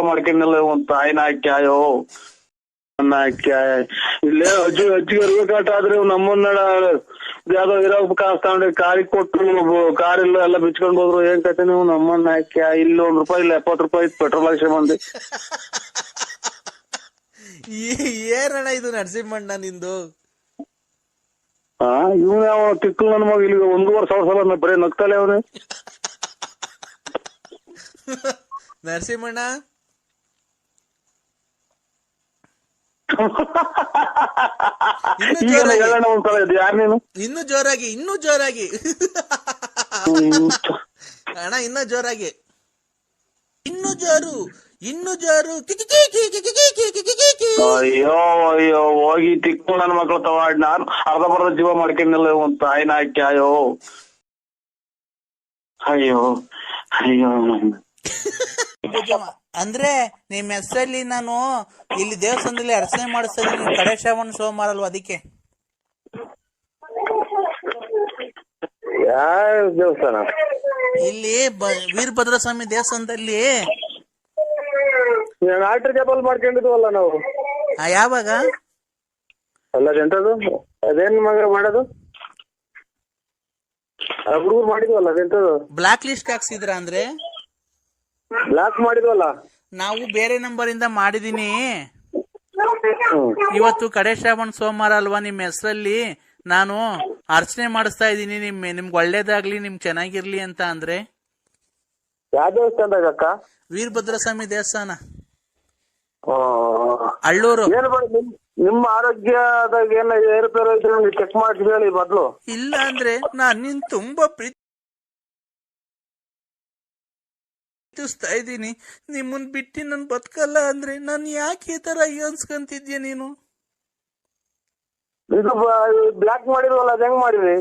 ಮಾಡ್ಕೊಂಡೆಲ್ಲ ಒಂದ್ ತಾಯಿನ ಹಾಕ್ಯಾಯೋ ಇಲ್ಲೇ ಅಜ್ಜಿ ಇರ್ಬೇಕಾಟ ಆದ್ರೆ ನಮ್ಮನ್ನ ಯಾವ್ದೋ ಇರೋ ಕಾಸು ತಗೊಂಡು ಕಾರಿಗೆ ಕೊಟ್ಟು ಕಾರಿಲ್ಲ ಎಲ್ಲ ಬಿಚ್ಕೊಂಡ್ ಹೋದ್ರು ಏನ್ ಕತೆ ನೀವು ನಮ್ಮನ್ನ ಹಾಕ್ಯ ಇಲ್ಲಿ ₹1 ಇಲ್ಲ ₹70 ಪೆಟ್ರೋಲ್ ಹಾಕ್ಸಿ ಬಂದಿ. ಏನಣ್ಣ ಇದು ನರಸಿಂಹಣ್ಣ ನಿಂದು? ಇವ್ನ ಯಾವ ತಿಕ್ಕು ನನ್ನ ಮಗ ಇಲ್ಲಿ 1,500 ಸಲ ಬರೀ ನಗ್ತಾಳೆ ಅವನು. ನರಸಿಂಹಣ್ಣ ಇನ್ನು ಜೋರಾಗಿ ಅಣ್ಣ, ಇನ್ನು ಜೋರಾಗಿ, ಇನ್ನು ಜೋರು. ಅಯ್ಯೋ ಅಯ್ಯೋ ಹೋಗಿ ತಿಕ್ಕು ನನ್ನ ಮಕ್ಳು ತವಾಡ್ ನಾನ್ ಅರ್ಧ ಜೀವ ಮಾಡ್ಕೊಂಡಿಲ್ಲ ಒಂದ್ ತಾಯಿನ ಹಾಕ್ಯಾಯೋ. ಅಯ್ಯೋ ಅಯ್ಯೋ ಅಂದ್ರೆ ನಿಮ್ ಹೆಸರಲ್ಲಿ ನಾನು ಇಲ್ಲಿ ದೇವಸ್ಥಾನದಲ್ಲಿ ಅರ್ಚನೆ ಮಾಡಿಸ್ತಾ ಇದೀನಿ. ಕಡೆ ಶ್ರಾವಣ ಸೋಮವಾರ ಅಲ್ವಾ, ಅದಕ್ಕೆ. ಯಾವ ದೇವಸ್ಥಾನ? ಇಲ್ಲಿ ವೀರಭದ್ರ ಸ್ವಾಮಿ ದೇವಸ್ಥಾನದಲ್ಲಿ ಆಲ್ಟರ್ ಜಪಲ್ ಮಾಡ್ಕೊಂಡಿದ್ವಲ್ಲ ನಾವು. ಯಾವಾಗ? ಅಲ್ಲ ಎಂತದು ಅದೇನ್ ಮಗ ಮಾಡೋದು? ಹುಡುಗರು ಮಾಡಿದ್ವಲ್ಲ ಅದೆಂತದು? Block list ಹಾಕ್ಸಿದ್ರ? ಅಂದ್ರೆ ಬ್ಲಾಕ್ ಮಾಡಿದ್ವಲ್ಲ ನಾವು ಬೇರೆ ನಂಬರ್ ಇಂದ ಮಾಡಿದೀನಿ. ಇವತ್ತು ಕಡೆ ಶ್ರಾವಣ ಸೋಮವಾರ ಅಲ್ವಾ, ನಿಮ್ ಹೆಸರಲ್ಲಿ ನಾನು ಅರ್ಚನೆ ಮಾಡಿಸ್ತಾ ಇದ್ದೀನಿ. ನಿಮ್ಗೆ ಒಳ್ಳೇದಾಗ್ಲಿ, ನಿಮ್ಗೆ ಚೆನ್ನಾಗಿರ್ಲಿ ಅಂತ. ಅಂದ್ರೆ ಯಾವ ದೇವಸ್ಥಾನದಾಗ ಅಕ್ಕ? ವೀರಭದ್ರ ಸ್ವಾಮಿ ದೇವಸ್ಥಾನ, ಅಳ್ಳೂರು. ನಿಮ್ಮ ಆರೋಗ್ಯದಾಗ ಏನ ಏರುಪೇರು ಇದ್ರೆ ಚೆಕ್ ಮಾಡಿ ಹೇಳಿ ಮೊದ್ಲು. ಇಲ್ಲ ಅಂದ್ರೆ ನಾನ್ ನಿನ್ ತುಂಬಾ ಪ್ರೀತಿಸ್ತಾ ಇದ್ದೀನಿ. ನಿಮ್ಮನ್ ಬಿಟ್ಟು ನನ್ ಬದುಕಲ್ಲ ಅಂದ್ರೆ ನಾನು ಯಾಕೆ ಈ ತರ ಅನ್ಸ್ಕೊಂತಿದ್ಯ ನೀನು? ಇದು ಬ್ಲಾಕ್ ಮಾಡಿದ್ವಲ್ಲ, ಅದ್ ಹೆಂಗ್ ಮಾಡಿದ್ರಿ?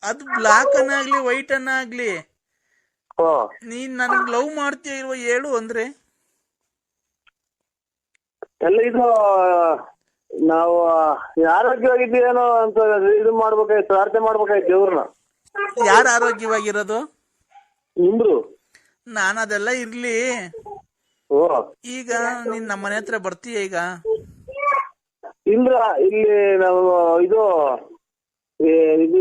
ಅದು ಬ್ಲಾಕ್ ಅನ್ನಾಗ್ಲಿ ವೈಟ್ ಅನ್ನಾಗ್ಲಿ ನೀನ್ ನನ್ಗ್ ಲವ್ ಮಾಡ್ತೀಯ ಇಲ್ವ ಹೇಳು. ಅಂದ್ರೆ ಎಲ್ಲ ಇದು ನಾವು ಆರೋಗ್ಯವಾಗಿದ್ದೀವೇನೋ ಅಂತ ಇದು ಮಾಡ್ಬೇಕಾಯ್ತು, ಪ್ರಾರ್ಥನೆ ಮಾಡ್ಬೇಕಾಯ್ತು ದೇವ್ರನ್ನ. ಯಾರು ಆರೋಗ್ಯವಾಗಿರೋದು? ನಿಮ್ದು. ನಾನು ಅದೆಲ್ಲ ಇರ್ಲಿ. ಈಗ ನೀನ್ ನಮ್ಮ ಮನೆ ಹತ್ರ ಬರ್ತೀಯ ಈಗ? ಇಲ್ಲ, ಇಲ್ಲಿ ನಾವು ಇದು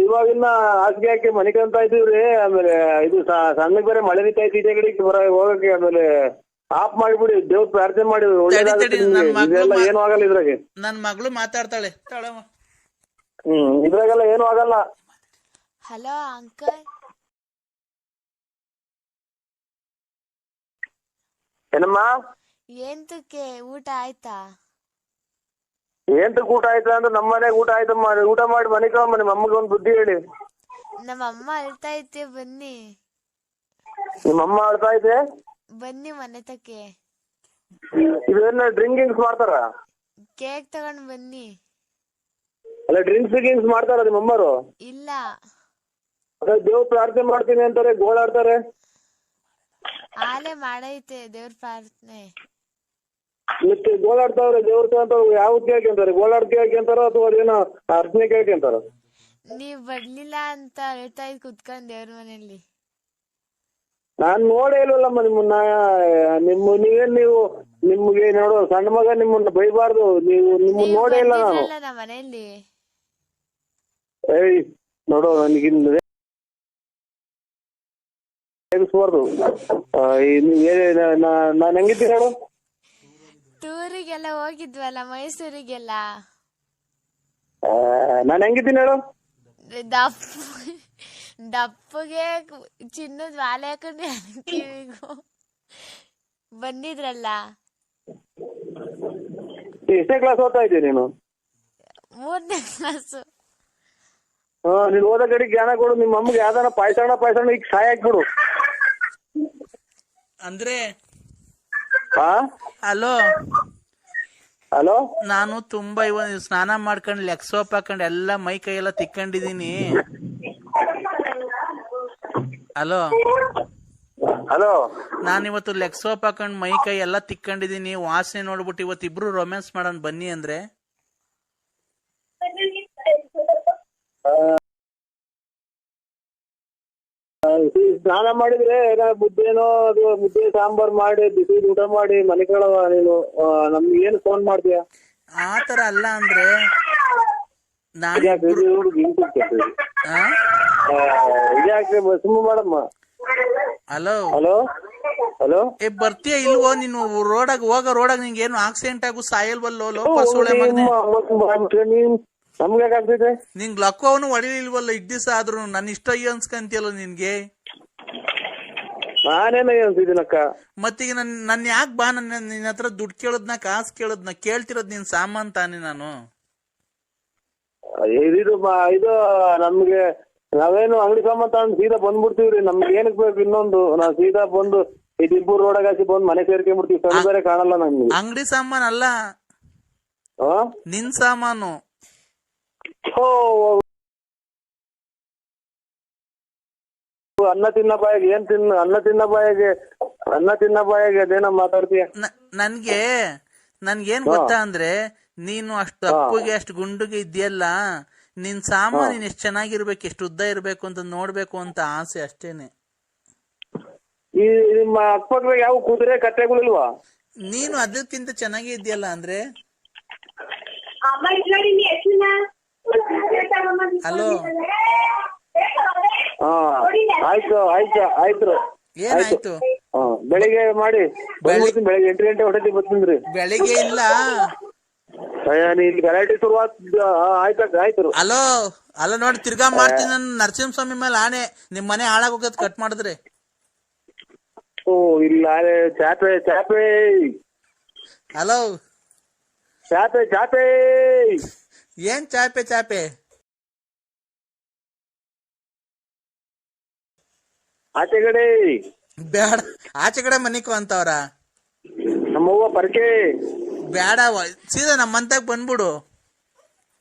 ಇವಾಗಿನ್ನ ಹಾಸಿಗೆ ಹಾಕಿ ಮನಿಕಂತ ಇದೀವ್ರಿ. ಆಮೇಲೆ ಇದು ಸಣ್ಣಗ್ ಬೇರೆ ಮಳೆ ನಿಂತ ಐತಿ, ಈಚೆ ಕಡೆ ಹೋಗಕ್ಕೆ. ಆಮೇಲೆ ಆಫ್ ಮಾಡಿಬಿಡಿ, ದೇವ್ರ ಪ್ರಾರ್ಥನೆ ಮಾಡಿ ಇದೆಲ್ಲ ಏನು ಆಗಲ್ಲ ಇದ್ರಾಗೆ. ನನ್ ಮಗಳು ಮಾತಾಡ್ತಾಳೆ. ಇದ್ರಾಗೆಲ್ಲ ಏನು ಆಗಲ್ಲ. Hello uncle. ಏನಮ್ಮ? ಎಂತಕ್ಕೆ ಊಟ ಆಯ್ತಾ? ಎಂತಕ್ಕೆ ಊಟ ಆಯ್ತಾ ಅಂದ್ರೆ ನಮ್ಮ ಮನೆಗೆ ಊಟ ಆಯ್ತಮ್ಮ. ಊಟ ಮಾಡಿ ಮನೆಗೆ ನಿಮ್ಮ ಅಮ್ಮಗೆ ಒಂದು ಬುದ್ಧಿ ಹೇಳಿ. ನಮ್ಮ ಅಮ್ಮ ಅಳ್ತಾ ಐತೆ, ಬನ್ನಿ. ನಿಮ್ಮ ಅಮ್ಮ ಅಳ್ತಾ ಐತೆ, ಬನ್ನಿ ಮನೆ ತಕ್ಕೆ. ಇದೇನ ಡ್ರಿಂಕಿಂಗ್ಸ್ ಮಾಡ್ತಾರ? ಕೇಕ್ ತಗೊಂಡ್ ಬನ್ನಿ. ಅಲ್ಲ ಡ್ರಿಂಕ್ಸ್ ಮಾಡ್ತಾರ ನಿಮ್ಮ ಅಮ್ಮರು? ಇಲ್ಲ. ಅದೇ ದೇವ್ರ ಪ್ರಾರ್ಥನೆ ಮಾಡ್ತೀನಿ ಅಂತಾರೆ, ಗೋಳಾಡ್ತಾರೆ. ಆಲೆ ಮಾಡೈತೆ ದೇವ್ರ ಪ್ರಾರ್ಥನೆ. ಮತ್ತೆ ಗೋಳಾಡ್ತಾವ್ರೆ ದೇವ್ರ ಅಂತ ಯಾವ ಕೇಳ್ಕೊಂತಾರೆ? ಗೋಳಾಡ್ ಕೇಳ್ಕೊಂತಾರ ಅಥವಾ ಅದೇನೋ ಅರ್ಚನೆ ಕೇಳ್ಕೊಂತಾರ? ನೀವ್ ಬರ್ಲಿಲ್ಲ ಅಂತ ಹೇಳ್ತಾ ಇದ್ ಕುತ್ಕೊಂಡ್ ದೇವ್ರ ಮನೆಯಲ್ಲಿ. ನಾನ್ ನೋಡೇ ಇಲ್ವಲ್ಲಮ್ಮ ನಿಮ್ಮನ್ನ. ನೀವು ನಿಮ್ಗೆ ನೋಡು ಸಣ್ಣ ಮಗ, ನಿಮ್ಮನ್ನ ಬೈಬಾರ್ದು. ನಿಮ್ಮನ್ನ ನೋಡೇ ಇಲ್ಲ ನಾನು. ನಮ್ಮ ಮನೆಯಲ್ಲಿ ಏಯ್ ನೋಡು, ನನಗಿಂದ ನಾನ್ ಹೆಂಗಿದ್ದೀನಿ ನೋಡು. ಟೂರಿಗೆಲ್ಲ ಹೋಗಿದ್ವಲ್ಲ, ಮೈಸೂರಿಗೆಲ್ಲ. ನಾನ್ ಹೆಂಗಿದ್ದೀನಿ ಹೇಳು? ದಪ್ಪಗೆ ಚಿನ್ನದ ವಾಲೆ ಹಾಕೊಂಡು ಕಿವಿಗೂ ಬಂದಿದ್ರಲ್ಲ. ಎಷ್ಟನೇ ಕ್ಲಾಸ್ ಓದ್ತಾ ಇದ್ದೀಯ ನೀನು? 3ನೇ ಕ್ಲಾಸು. ನೀನ್ ಓದೋ ಕಡೆ ಜ್ಞಾನ ಕೊಡು. ನಿಮ್ಮ ಅಮ್ಮಗೆ ಯಾವ್ದಾನ ಪಾಯ್ಸಣ ಈಗ ಸಾಯ ಹಾಕ್ಬಿಡು. ಅಂದ್ರೆ ಹಲೋ, ನಾನು ತುಂಬಾ ಇವಾಗ ಸ್ನಾನ ಮಾಡ್ಕೊಂಡು ಲೆಗ್ ಸೋಪ್ ಹಾಕೊಂಡು ಎಲ್ಲ ಮೈ ಕೈ ಎಲ್ಲ ತಿಕ್ಕೊಂಡಿದೀನಿ. ಹಲೋ, ನಾನಿವತ್ತು ಲೆಗ್ ಸೋಪ್ ಹಾಕೊಂಡು ಮೈ ಕೈ ಎಲ್ಲ ತಿಕ್ಕೊಂಡಿದೀನಿ. ವಾಸನೆ ನೋಡ್ಬಿಟ್ಟು ಇವತ್ತು ಇಬ್ರು ರೊಮ್ಯಾನ್ಸ್ ಮಾಡೋಣ ಬನ್ನಿ ಅಂದ್ರೆ. ಸ್ನಾನ ಮಾಡಿದ್ರೆ ಮುದ್ದೆನೋ ಅದು ಮುದ್ದೆ ಸಾಂಬಾರ್ ಮಾಡಿ ಬಿಸಿ ಊಟ ಮಾಡಿ ಮನೆ ಕೇಳವ ನೀನು ನಮ್ಗೆ ಏನು ಫೋನ್ ಮಾಡ್ತೀಯ? ಆತರ ಅಲ್ಲ ಅಂದ್ರೆ ಯಾಕೆ ಸುಮ್ಮ ಮಾಡಮ್ಮ. ಹಲೋ ಹಲೋ ಹಲೋ ಬರ್ತೀಯ ಇಲ್ವೋ ನೀನು? ರೋಡಾಗ ನಿಂಗೆ ಏನು ಆಕ್ಸಿಡೆಂಟ್ ಆಗು ಸಾಯಲ್ವಲ್ಲೋ ಲೋಪ ಸೋಳೆ ಮಗನೆ? ನಮ್ಗೆ ಯಾಕಾಗ್ತೈತೆ? ನಿಂಗ್ ಲಕ್ಕವನು ಹೊಡಿಲಿಲ್ವಲ್ಲ ಇಡ್ ದಿವಸ ಆದ್ರೂ ನನ್ನ ಇಷ್ಟ ಅಯ್ಯೋ ಅನ್ಸ್ಕಂತಿಯಲ್ಲ ನಿನ್ಗೆ. ನಾನೇನ ಅನ್ಸಿದ್ದೀನಕ್ಕ. ಮತ್ತೀಗ ನನ್ ಯಾಕೆ ಬಾ ನಿನ್ನ ಹತ್ರ ದುಡ್ಡು ಕೇಳದ್ನ ಕಾಸು ಕೇಳದ್ನ ಕೇಳ್ತಿರೋದ್ ನಿನ್ ಸಾಮಾನ್ ತಾನೆ ನಾನು. ಇದು ನಮ್ಗೆ ನಾವೇನು ಅಂಗಡಿ ಸಾಮಾನ್ ತಗೊಂಡು ಸೀದಾ ಬಂದ್ಬಿಡ್ತೀವ್ರಿ. ನಮ್ಗೆ ಏನಕ್ ಬೇಕು ಇನ್ನೊಂದು? ನಾವ್ ಸೀದಾ ಬಂದು ಈ ಟಿಪ್ಪೂರ್ ರೋಡಾಗ ಹಾಕಿ ಬಂದು ಮನೆ ಸೇರ್ಕೊಂಡ್ಬಿಡ್ತೀವಿ. ಕಣ್ಣು ಬೇರೆ ಕಾಣಲ್ಲ ನಮ್ಗೆ. ಅಂಗಡಿ ಸಾಮಾನ್ ಅಲ್ಲ ನಿನ್ ಸಾಮಾನು. ಅನ್ನ ತಿನ್ನ ಬಾಯಿಗೆ ಅನ್ನ ತಿನ್ನ ಬಾಯಿಗೆ ಅದೇನ ಮಾತಾಡ್ತೀಯ? ನನ್ಗೇನ್ ಗೊತ್ತಾ ಅಂದ್ರೆ ನೀನು ಅಷ್ಟು ಅಪ್ಪುಗೆ ಅಷ್ಟು ಗುಂಡುಗೆ ಇದೆಯಲ್ಲ, ನಿನ್ ಸಾಮಾನು ನೀನ್ ಎಷ್ಟ್ ಚೆನ್ನಾಗಿರ್ಬೇಕು, ಎಷ್ಟು ಉದ್ದ ಇರ್ಬೇಕು ಅಂತ ನೋಡ್ಬೇಕು ಅಂತ ಆಸೆ ಅಷ್ಟೇನೆ. ಈ ನಿಮ್ಮ ಅಕ್ಕಪಕ್ಕ ಯಾವ ಕುದುರೆ ಕತ್ತೆಗಳಿಲ್ವಾ? ನೀನು ಅದಕ್ಕಿಂತ ಚೆನ್ನಾಗಿ ಇದೆಯಲ್ಲ ಅಂದ್ರೆ. ಹಲೋ ಆಯ್ತು ಏನಾಯ್ತು? ಬೆಳಿಗ್ಗೆ ಮಾಡಿ ಬೆಳಿಗ್ಗೆ 8 ಗಂಟೆ ಹೊಡೆದಿ ಬರ್ತೀನಿ. ಬೆಳಿಗ್ಗೆ ಇಲ್ಲ, ಗಲಾಟೆ ಆಯ್ತು. ಅಲ್ಲ ನೋಡಿ ತಿರ್ಗಾ ಮಾಡ್ತೀನಿ ನಾನು. ನರಸಿಂಹಸ್ವಾಮಿ ಮೇಲೆ ಆಣೆ, ನಿಮ್ ಮನೆ ಹಾಳಾಗೋಗದ್ ಕಟ್ ಮಾಡಿದ್ರೆ. ಓ ಇಲ್ಲ ಚಾಪೆ. ಹಲೋ ಚಾಪೆ ಏನ್ ಚಾಪೆ? ಆಚೆ ಕಡೆ ಬೇಡ, ಆಚೆ ಕಡೆ ಮನಿಕೋ ಅಂತವ್ರ. ನಮ್ಮವ್ವ ಪರ್ಕೆ ಬೇಡ, ಸೀದಾ ನಮ್ಮಂತಾಗ ಬಂದ್ಬಿಡು.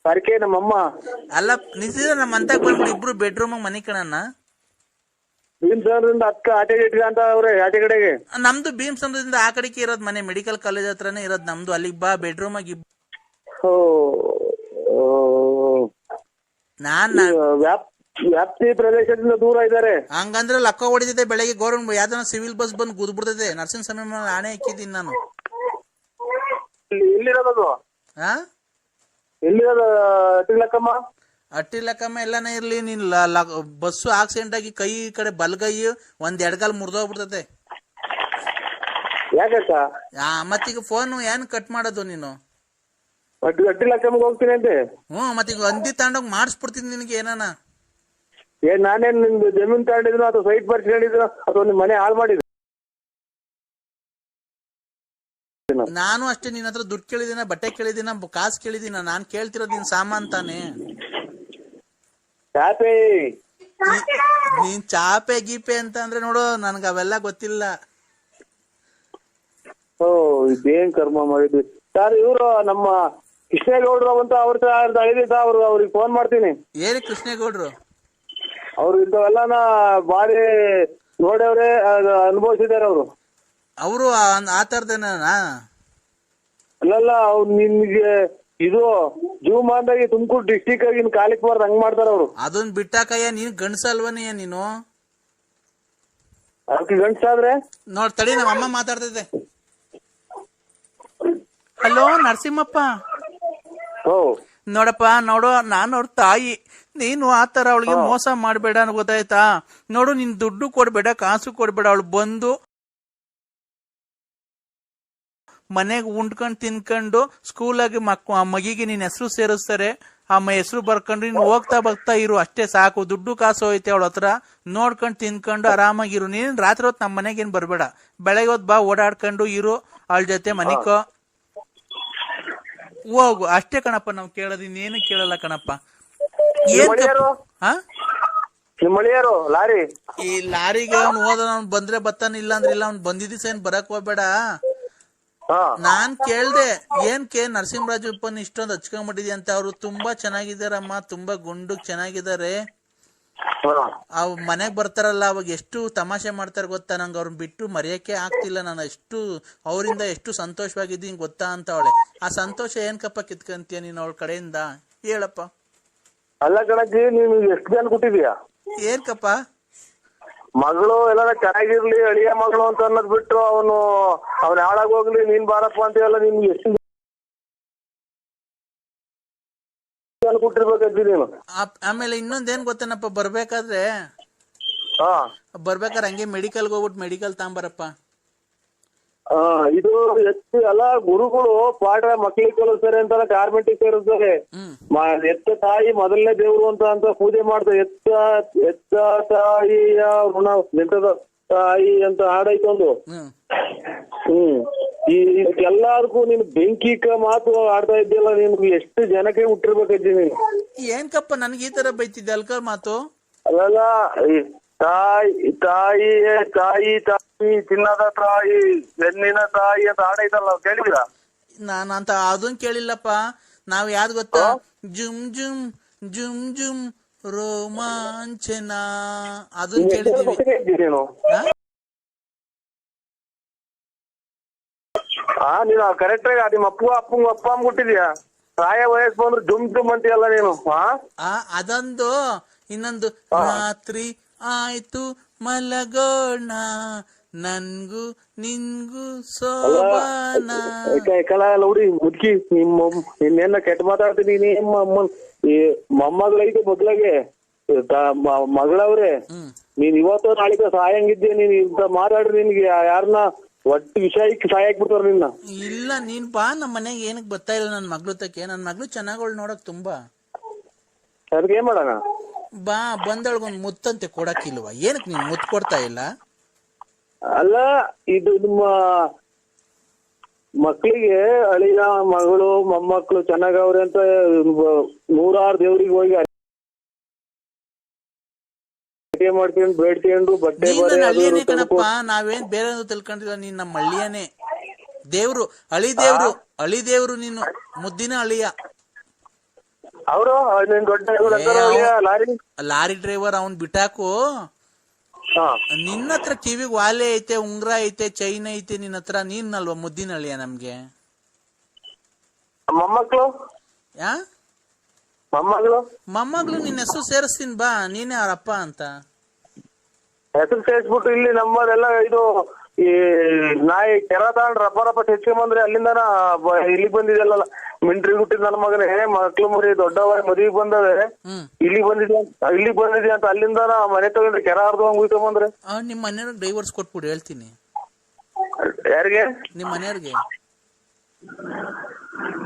ಪರ್ಕೆ ನಮ್ಮಮ್ಮ ಅಲ್ಲ, ನೀ ಸೀದಾ ನಮ್ಮಂತಾಗ ಬಂದ್ಬಿಡು. ಇಬ್ರು ಬೆಡ್ರೂಮ್ ಮನಿ ಕಣನ್ನ. ಭೀಮಸಂದ್ರದಿಂದ ಅಕ್ಕ ಆಚೆ ಇಟ್ಕ ಅಂತ ಅವ್ರೆ ಆಚೆ ಕಡೆಗೆ. ನಮ್ದು ಭೀಮಸಂದ್ರದಿಂದ ಆ ಕಡೆಗೆ ಇರೋದ್ ಮನೆ, ಮೆಡಿಕಲ್ ಕಾಲೇಜ್ ಹತ್ರನೇ ಇರೋದ್ ನಮ್ದು. ಅಲ್ಲಿಗೆ ಬಾ, ಬೆಡ್ರೂಮ್ ಆಗಿ. ವ್ಯಾಪ್ತಿ ಪ್ರದೇಶದಿಂದ ದೂರ ಇದ್ದಾರೆ. ಹಂಗಂದ್ರೆ ಲಕ್ಕ ಹೊಡಿದಿದೆ. ಬೆಳಗ್ಗೆ ಗೌರ್ಮೆಂಟ್ ಯಾವ್ದನ ಸಿವಿಲ್ ಬಸ್ ಬಂದು ಗುದ್ಬಿಡ್ತದೆ. ನರಸಿಂಹಸ್ವಾಮಿ ಮೇಲೆ ಆಣೆ ಹಾಕಿದ್ದೀನಿ ನಾನು. ಎಲ್ಲಿರೋದು? ಅಟ್ಟಿ ಲೆಕ್ಕಮ್ಮ ಎಲ್ಲಾನೇ ಇರ್ಲಿ, ನೀನ್ ಬಸ್ಸು ಆಕ್ಸಿಡೆಂಟ್ ಆಗಿ ಕೈ ಕಡೆ ಬಲ್ಗೈ ಒಂದ್ ಎಡಗಾಲ್ ಮುರಿದೋಗ್ಬಿಡ್ತದೆ. ಯಾಕಕ್ಕ? ಮತ್ತೀಗ ಫೋನ್ ಏನ್ ಕಟ್ ಮಾಡೋದು ನೀನು? ಅಟ್ಟಿ ಲೆಕ್ಕಮ್ಮಗೆ ಹೋಗ್ತೀನಿ ಅಂತೆ. ಮತ್ತೀಗ ಹಂದಿ ತಗೊಂಡೋಗಿ ಮಾಡಿಸ್ಬಿಡ್ತೀನಿ ನಿನ್ಗೆ ಏನಾನ. ನಾನೇನ್ ನಿಮ್ದು ಜಮೀನ್ ತಗೊಂಡಿದ್ರು ಅಥವಾ ಸೈಟ್ ಬರ್ಸ್ಕೊಂಡಿದ್ರು ಅಥವಾ ನಿಮ್ ಮನೆ ಹಾಳು ಮಾಡಿದ್ರು? ನಾನು ಅಷ್ಟೇ ನಿನ್ನ ಹತ್ರ ದುಡ್ಡು ಕೇಳಿದಿನ, ಬಟ್ಟೆ ಕೇಳಿದಿನ, ಕಾಸು ಕೇಳಿದಿನ? ನಾನ್ ಕೇಳ್ತಿರೋದು ನಿನ್ ಸಾಮಾನ್ ತಾನೆ. ನೀನ್ ಚಾಪೆ ಗೀಪೆ ಅಂತ ಅಂದ್ರೆ ನೋಡು, ನನ್ಗ ಅವೆಲ್ಲ ಗೊತ್ತಿಲ್ಲ. ಇದೇನ್ ಕರ್ಮ ಮಾಡಿದ್ವಿ ಸರ್. ಇವ್ರು ನಮ್ಮ ಕೃಷ್ಣೇಗೌಡ್ರು ಅಂತ ಅವ್ರಿಗೆ ಫೋನ್ ಮಾಡ್ತೀನಿ. ಏರಿ ಕೃಷ್ಣೇಗೌಡ್ರು? ಅವ್ರು ಇಂಥವೆಲ್ಲಾನ ಬಾರಿ ನೋಡವ್ರೆ, ಅನುಭವಿಸಿದಾರೆ ಅವರು. ಅವರು ಆ ತರದೇನ? ಅಲ್ಲಲ್ಲ, ಅವ್ರು ನಿನ್ಗೆ ಇದು ಜೀವಮಾನದಾಗಿ ತುಮಕೂರು ಡಿಸ್ಟಿಕ್ ಆಗಿ ಕಾಲಿಕ್ ಬಾರ್ದು ಹಂಗ್ ಮಾಡ್ತಾರ ಅವ್ರು. ಅದನ್ ಬಿಟ್ಟಾಕಯ್ಯ, ನೀನ್ ಗಂಡ್ಸಲ್ವನಯ್ಯ ನೀನು? ಅದಕ್ಕೆ ಗಂಡ್ಸಾದ್ರೆ ನೋಡ್ ತಡಿ, ನಮ್ಮ ಅಮ್ಮ ಮಾತಾಡ್ತಿದ್ದೆ. ಹಲೋ ನರಸಿಂಹಪ್ಪ. ನೋಡಪ್ಪ, ನಾನು ಅವ್ರ ತಾಯಿ. ನೀನು ಆತರ ಅವಳಿಗೆ ಮೋಸ ಮಾಡ್ಬೇಡ ಗೊತ್ತಾಯ್ತಾ? ನೋಡು, ನಿನ್ ದುಡ್ಡು ಕೊಡ್ಬೇಡ, ಕಾಸು ಕೊಡ್ಬೇಡ. ಅವಳು ಬಂದು ಮನೆಗೆ ಉಂಡ್ಕೊಂಡ್ ತಿನ್ಕೊಂಡು ಸ್ಕೂಲಾಗಿ ಮಗಿಗೆ ನಿನ್ ಹೆಸರು ಸೇರಿಸ್ತಾರೆ. ಹೆಸರು ಬರ್ಕೊಂಡು ನೀನು ಹೋಗ್ತಾ ಇರು, ಅಷ್ಟೇ ಸಾಕು. ದುಡ್ಡು ಕಾಸು ಹೋಯ್ತೆ ಅವಳ ಹತ್ರ. ನೋಡ್ಕೊಂಡ್ ತಿನ್ಕೊಂಡು ಆರಾಮಾಗಿರು. ನೀನ್ ರಾತ್ರಿ ಹೊತ್ತು ನಮ್ಮ ಮನೆಗೇನ್ ಬರ್ಬೇಡ. ಬೆಳಗ್ಗೆ ಹೊತ್ತು ಬಾ, ಓಡಾಡ್ಕೊಂಡು ಇರು ಅವಳ ಜೊತೆ, ಮನಿಕೋ ಹೋಗು. ಅಷ್ಟೇ ಕಣಪ್ಪ ನಾವ್ ಕೇಳೋದು, ಇನ್ನೇನು ಕೇಳಲ್ಲ ಕಣಪ್ಪ. ಈ ಲಾರಿಗೆ ಅವ್ನು ಅವ್ನು ಬಂದ್ರೆ ಬತ್ತಾನ, ಇಲ್ಲ ಅಂದ್ರೆ ಇಲ್ಲ. ಅವ್ನು ಬಂದಿದ್ದ ಏನ್ ಬರಕ್ ಹೋಗ್ಬೇಡ. ನಾನ್ ಕೇಳ್ದೆ, ಏನ್ ನರಸಿಂಹರಾಜಪ್ಪನ್ ಇಷ್ಟೊಂದು ಹಚ್ಕೊಂಡ್ಬಿಟ್ಟಿದ್ಯ ಅಂತ. ಅವ್ರು ತುಂಬಾ ಚೆನ್ನಾಗಿದಾರಮ್ಮ, ತುಂಬಾ ಗುಂಡು ಚೆನ್ನಾಗಿದ್ದಾರೆ. ಅವ್ ಮನೆಗ್ ಬರ್ತಾರಲ್ಲ, ಅವಾಗ ಎಷ್ಟು ತಮಾಷೆ ಮಾಡ್ತಾರ ಗೊತ್ತಾ? ನಂಗೆ ಅವ್ರನ್ನ ಬಿಟ್ಟು ಮರೆಯಕ್ಕೆ ಆಗ್ತಿಲ್ಲ. ನಾನು ಅವರಿಂದ ಎಷ್ಟು ಸಂತೋಷವಾಗಿದ್ದೀನಿ ಗೊತ್ತಾ ಅಂತ ಅವಳೆ. ಆ ಸಂತೋಷ ಏನ್ಕಪ್ಪ ಕಿತ್ಕಂತೀಯ ನೀನ್ ಅವಳ ಕಡೆಯಿಂದ? ಹೇಳಪ್ಪ. ಅಲ್ಲ ಕಣಜ್ಜಿ, ನೀನು ಎಷ್ಟು ಜನ ಕೊಟ್ಟಿದ್ಯಾ? ಏನ್ಕಪ್ಪ? ಮಗಳು ಎಲ್ಲ ಚೆನ್ನಾಗಿರ್ಲಿ ಅಳಿಯ ಮಗಳು ಅಂತ ಅನ್ನೋದ್ ಬಿಟ್ಟು ಅವನ್ ಹಾಳಾಗೋಗ್ಲಿ ನೀನ್ ಬಾರಪ್ಪ ಅಂತೀವಲ್ಲ ನಿಮ್ಗೆ ಎಷ್ಟು ಕೊಟ್ಟಿರ್ಬೇಕಜ್ಜಿ ನೀನು. ಆಮೇಲೆ ಇನ್ನೊಂದೇನ್ ಗೊತ್ತೇನಪ್ಪ, ಬರ್ಬೇಕಾದ್ರೆ ಹಂಗೆ ಮೆಡಿಕಲ್ಗೆ ಹೋಗ್ಬಿಟ್ಟು ಮೆಡಿಕಲ್ ತಗೊಂಬರಪ್ಪ. ಇದು ಹೆಚ್ಚು ಎಲ್ಲ ಗುರುಗಳು ಪಾಠ ಮಕ್ಕಳಿಗೆ ಕಲಿಸ್ತಾರೆ ಅಂತ ಗಾರ್ಮೆಂಟಿಗೆ ಸೇರಿಸ್ತಾರೆ. ಎತ್ತ ತಾಯಿ ಮೊದಲನೇ ದೇವ್ರು ಅಂತ ಪೂಜೆ ಮಾಡ್ತಾರೆ. ಎತ್ತ ತಾಯಿಯ ಋಣ ನಿಂತದ ತಾಯಿ ಅಂತ ಹಾಡೈತೊಂದು. ಎಲ್ಲಾರ್ಗು ನೀನ್ ಬೆಂಕಿಕ ಮಾತು ಆಡ್ತಾ ಇದ್ದಿಲ್ಲ. ನಿನ್ಗೆ ಎಷ್ಟು ಜನಕ್ಕೆ ಹುಟ್ಟಿರ್ಬೇಕಜ್ಜಿ ನೀನು. ಏನ್ಕಪ್ಪ ನನ್ಗೆ ಈ ತರ ಬೈತಿದ್ದೆ ಅಲ್ಕರ್ ಮಾತು? ಅಲ್ಲ ತಾಯಿ ತಾಯಿ ತಾಯಿ ತಾಯಿ ಚಿನ್ನದ ತಾಯಿ ಬೆನ್ನಿನ ತಾಯಿ ಅಂತ ಹಾಡೈತಲ್ಲ, ಕೇಳಿದ್ರ? ನಾನಂತ ಅದನ್ ಕೇಳಿಲ್ಲಪ್ಪ. ನಾವ್ ಯಾವ್ದು ಗೊತ್ತಾ, ಜುಮ್ ಜುಮ್ ಜುಮ್ ಜುಮ್ ರೋಮಾಂಚನ ಅದನ್ ಕೇಳಿದೀವಿ. ನೀನು ಕರೆಕ್ಟ್ ಆಗಿ ನಿಮ್ಮ ಅಪ್ಪ ಮುಟ್ಟಿದ್ಯಾ? ಪ್ರಾಯ ವಯಸ್ಸು ಬಂದ್ರು ಜುಮ್ ಜುಮ್ ಅಂತೀಯಲ್ಲ ನೀನು. ಅದೊಂದು. ಇನ್ನೊಂದು, ರಾತ್ರಿ ಆಯ್ತು ಮಲಗೋಣ ನನ್ಗೂ ನಿನ್ಗೂ ಸೋಬಾನ. ಹುಡಿ ಮುದ್ಕಿ ನಿನ್ನೆಲ್ಲ ಕೆಟ್ಟ ಮಾತಾಡ್ತೀನಿ. ಮೊಮ್ಮಗಳೈತೆ ಮಗ್ಳಗೆ ಮಗಳವ್ರೆ. ನೀನ್ ಇವತ್ತು ನಾಳಿಗೆ ಸಾಯಂಗಿದ್ದೆ. ನೀನ್ ಇಂತ ಮಾತಾಡ್ರಿ ನಿನ್ಗೆ ಯಾರನ್ನ ಒಟ್ಟು ವಿಷಯಕ್ಕೆ ಸಹಾಯ ಹಾಕ್ಬಿಡ್ತಾರ ನಿನ್ನ. ಇಲ್ಲ ನೀನ್ ಬಾ, ನಮ್ಮ ಮನೆಗೆ ಏನಕ್ ಬರ್ತಾ ಇಲ್ಲ ನನ್ ಮಗ್ಳು ತಕ್ಕೆ. ನನ್ ಮಗ್ಳು ಚೆನ್ನಾಗೋಳ್ ನೋಡಕ್ ತುಂಬಾ. ಅದಕ್ಕೆ ಏನ್ ಮಾಡೋಣ? ಬಾ, ಬಂದೊಳಗೊಂದ್ ಮುತ್ತಂತೆ ಕೊಡಕ್ಕಿಲ್ವಾ? ಏನಕ್ ನೀನ್ ಮುತ್ ಕೊಡ್ತಾ ಇಲ್ಲ? ಅಲ್ಲ, ಇದು ನಿಮ್ಮ ಮಕ್ಳಿಗೆ ಅಳಿಯ ಮಗಳು ಮೊಮ್ಮಕ್ಳು ಚೆನ್ನಾಗವ್ರೆ ಅಂತ 106 ದೇವ್ರಿಗೆ ಹೋಗಿ ಮಾಡ್ಕೊಂಡು ಬೇಡ್ಕೊಂಡು ಬಟ್ಟೆ ಹಳ್ಳಿಯನೇ ಕಣಪ್ಪ. ನಾವೇನ್ ಬೇರೆ ತಿಳ್ಕೊಂಡಿಲ್ಲ. ನೀನ್ ನಮ್ಮ ಹಳ್ಳಿಯನೇ ದೇವ್ರು, ಅಳಿದೇವ್ರು ನೀನು, ಮುದ್ದಿನ ಅಳಿಯ. ಅವರು ಲಾರಿ ಡ್ರೈವರ್ ಅವನ್ ಬಿಟ್ಟಾಕು. ನಿನ್ನ ಹತ್ರ ಕಿವಿಗ್ ವಾಲೆ ಐತೆ, ಉಂಗ್ರ ಐತೆ, ಚೈನ್ ಐತೆ ನಿನ್ನ ಹತ್ರ. ನೀನಲ್ವಾ ಮುದ್ದಿನ ಅಳಿಯ ನಮ್ಗೆ? ಮೊಮ್ಮಕ್ಳು ಮೊಮ್ಮಗಳು ನಿನ್ನ ಹೆಸರು ಸೇರಿಸ್ತೀನಿ ಬಾ, ನೀನೇ ಅವ್ರಪ್ಪ ಅಂತ. ಹೆಸರು ಸೇರಿಸ್ಬಿಟ್ಟು ಇಲ್ಲಿ ನಮ್ಮದೆಲ್ಲ ಇದು ಈ ನಾಯಿ ಕೆರ ತಗೊಂಡ್ ರಪ್ಪ ಹೆಚ್ಚಕೊಂಬಂದ್ರೆ ಅಲ್ಲಿಂದ ಇಲ್ಲಿಗೆ ಬಂದಿದೆಲ್ಲ ಮಿಂಟ್ರಿ ಹುಟ್ಟಿದ್ ನನ್ನ ಮಗನೇ. ಮಕ್ಳು ಮರಿ ದೊಡ್ಡವ ಮದುವೆಗೆ ಬಂದವೆ, ಇಲ್ಲಿಗೆ ಬಂದಿದೆ ಅಂತ ಅಲ್ಲಿಂದ ಮನೆ ತಗೊಂಡ್ರೆ ಕೆರ ಹರ್ದು ಉಯ್ಕೊಂಬಂದ್ರೆ. ನಿಮ್ ಮನೆಯವ್ರಿಗೆ ಡೈವರ್ಸ್ ಕೊಟ್ಬಿಡು, ಹೇಳ್ತೀನಿ. ಯಾರಿಗೆ? ನಿಮ್ ಮನೆಯವ್ರಿಗೆ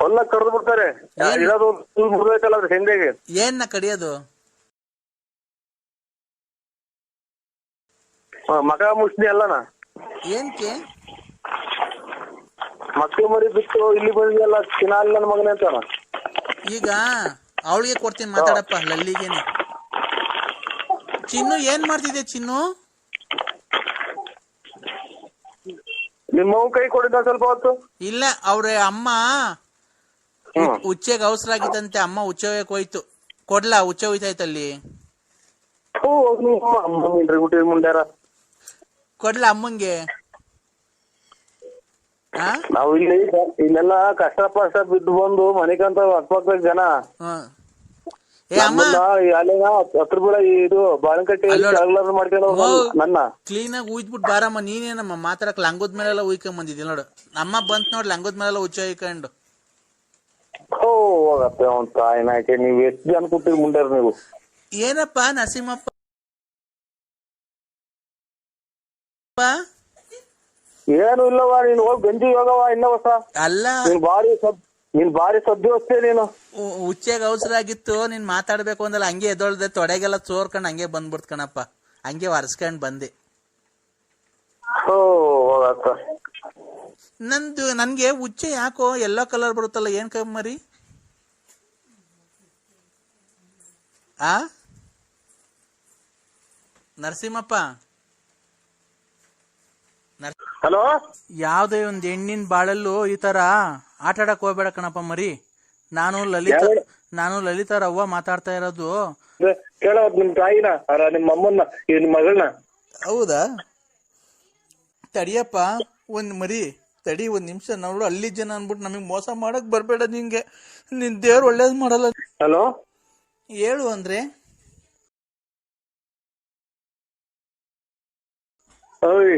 ಹೊಲ ಕಡ್ದು ಬಿಡ್ತಾರೆ. ಇರೋದು ಮುರ್ದೈತಲ್ಲ ಅದ್ರ ಹಿಂದೆಗೆ. ಏನ್ನ ಕಡಿಯೋದು? ಮಗ ಮುಸ್ನಿ ಅಲ್ಲನ. ಏನ್ಕೆ? ಮಕ್ಳು ಮರಿ ಬಿಟ್ಟು ಇಲ್ಲಿ ಬಂದಿದೆಲ್ಲ ಚಿನ್ನಾಲಿ ನನ್ನ ಮಗನೇ ಅಂತಾನ. ಈಗ ಅವಳಿಗೆ ಕೊಡ್ತೀನಿ, ಮಾತಾಡಪ್ಪ ಲಲ್ಲಿಗೇನೆ. ಚಿನ್ನು ಏನ್ ಮಾಡ್ತಿದ್ದೆ ಚಿನ್ನು? ನಿಮ್ಮ ಕೈ ಕೊಡಿದ ಸ್ವಲ್ಪ ಹೊತ್ತು. ಇಲ್ಲ, ಅವ್ರ ಅಮ್ಮ ಉಚ್ಚೆಗೆ ಅವಸರ ಆಗಿತ್ತಂತೆ. ಅಮ್ಮ ಉಚ್ಚೆ ಹೋಯ್ತು. ಕೊಡ್ಲಾ? ಉಚ್ಚೆ ಹೋಯ್ತಾಯ್ತಲ್ಲಿ. ಮುಂಡ್ಯಾರ ಕೊಡ್ಲಾ ಅಮ್ಮಂಗೆ? ನಾವು ಇಲ್ಲೆಲ್ಲ ಕಷ್ಟ ಬಿದ್ದು ಬಂದು ಮನೆಗಂತ ಅಕ್ಕಪಕ್ಕದ ಜನ ಹತ್ರ ಬೀಳ ಇದು ಬಾಳಂಕಟ್ಟಿ ಮಾಡ್ಕೊಂಡು ನನ್ನ ಕ್ಲೀನ್ ಆಗಿ ಉಯ್ದ್ಬಿಟ್ಟು ಬಾರಮ್ಮ. ನೀನೇನಮ್ಮ ಮಾತಾಡಕ್ ಲಂಗೋದ್ ಮೇಲೆಲ್ಲ ಉಯ್ಕೊಂಡ್ ಬಂದಿದ್ದಿ ನೋಡು. ಅಮ್ಮ ಬಂತ್ ನೋಡ್ ಲಂಗೋದ್ ಮೇಲೆಲ್ಲ ಉಚ್ಚ ಉಯ್ಕೊಂಡು. ಹೋಗತ್ತೆ ಅವ್ನ್ ತಾಯಿನಾಕೆ. ನೀವ್ ಎಷ್ಟು ಜನ ಕೊಟ್ಟಿರಿ ಮುಂಡ್ಯಾರ ನೀವು? ಏನಪ್ಪಾ ನರಸಿಂಹಪ್ಪ? ಏನು ಇಲ್ಲವ, ನೀನ್ ಹೋಗಿ ಗಂಜಿ ಹೋಗವ ಇನ್ನವಸ. ಅಲ್ಲ, ನೀನ್ ಬಾರಿ ಸದ್ಯ ಅಷ್ಟೇ ನೀನು. ಉಚ್ಚೆಗೆ ಅವಸರ ಆಗಿತ್ತು, ನೀನ್ ಮಾತಾಡ್ಬೇಕು ಅಂದಲ್ಲ. ಹಂಗೆ ಎದೊಳ್ದೆ, ತೊಡೆಗೆಲ್ಲ ಚೋರ್ಕೊಂಡ್ ಹಂಗೆ ಬಂದ್ಬಿಡ್ತ ಕಣಪ್ಪ. ಹಂಗೆ ಒರೆಸ್ಕೊಂಡ್ ಬಂದೆ. ನನ್ಗೆ ಉಚ್ಚೆ ಯಾಕೋ ಎಲ್ಲೋ ಕಲರ್ ಬರುತ್ತಲ್ಲ, ಏನ್ ಕಮ್ಮರಿ? ನರಸಿಂಹಪ್ಪ, ಹಲೋ, ಯಾವ್ದೇ ಒಂದ್ ಹೆಣ್ಣಿನ ಬಾಳಲ್ಲೂ ಈ ತರ ಆಟ ಆಡಕ್ ಹೋಗ್ಬೇಡ ಕಣಪ್ಪ ಮರಿ. ನಾನು ಲಲಿತಾರ ಅವ್ವ ಮಾತಾಡ್ತಾ ಇರೋದು. ಕೇಳೋದ್ ನಿಮ್ ತಾಯಿನ, ನಿಮ್ ಅಮ್ಮನ್ನ, ನಿಮ್ ಮಗಳನ್ನ. ಹೌದಾ? ತಡಿಯಪ್ಪ ಒಂದ್ ಮರಿ ತಡಿ, ಒಂದ್ ನಿಮಿಷ. ನೋಡು, ಅಲ್ಲಿ ಜನ ಅನ್ಬಿಟ್ಟು ನಮಗ್ ಮೋಸ ಮಾಡಕ್ ಬರ್ಬೇಡ. ನಿನ್ ದೇವ್ರು ಒಳ್ಳೇದ್ ಮಾಡಲ್ಲ. ಹಲೋ, ಹೇಳು ಅಂದ್ರೆ ಓಯ್